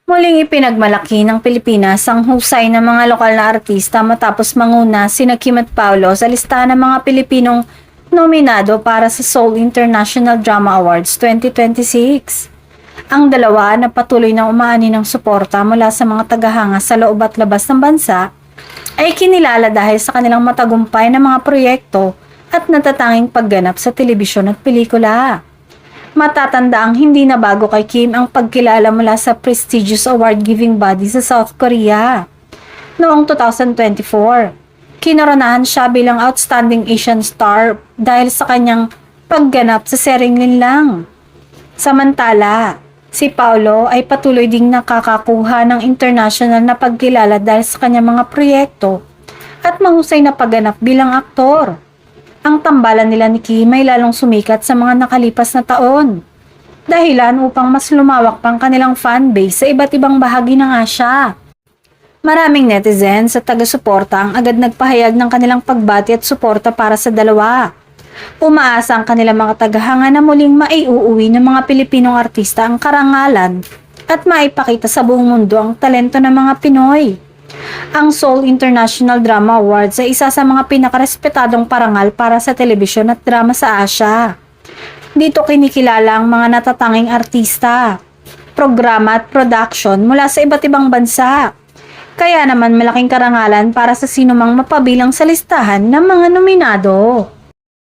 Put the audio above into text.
Muling ipinagmalaki ng Pilipinas ang husay ng mga lokal na artista matapos manguna sina Kim at Paolo sa listahan ng mga Pilipinong nominado para sa Seoul International Drama Awards 2026. Ang dalawa na patuloy na umaani ng suporta mula sa mga tagahanga sa loob at labas ng bansa ay kinilala dahil sa kanilang matagumpay na mga proyekto at natatanging pagganap sa telebisyon at pelikula. Matatanda ang hindi na bago kay Kim ang pagkilala mula sa prestigious award-giving body sa South Korea. Noong 2024, kinoronahan siya bilang Outstanding Asian Star dahil sa kanyang pagganap sa Sering Linlang. Samantala, si Paolo ay patuloy ding nakakakuha ng international na pagkilala dahil sa kanyang mga proyekto at mahusay na pagganap bilang aktor. Ang tambalan nila ni Kim ay lalong sumikat sa mga nakalipas na taon. Dahilan upang mas lumawak pang kanilang fanbase sa iba't ibang bahagi ng Asya. Maraming netizens at taga-suporta ang agad nagpahayag ng kanilang pagbati at suporta para sa dalawa. Umaasa ang kanilang mga tagahanga na muling maiuuwi ng mga Pilipinong artista ang karangalan at maipakita sa buong mundo ang talento ng mga Pinoy. Ang Seoul International Drama Awards ay isa sa mga pinakarespetadong parangal para sa telebisyon at drama sa Asya. Dito kinikilala ang mga natatanging artista, programa at production mula sa iba't ibang bansa. Kaya naman malaking karangalan para sa sinumang mapabilang sa listahan ng mga nominado.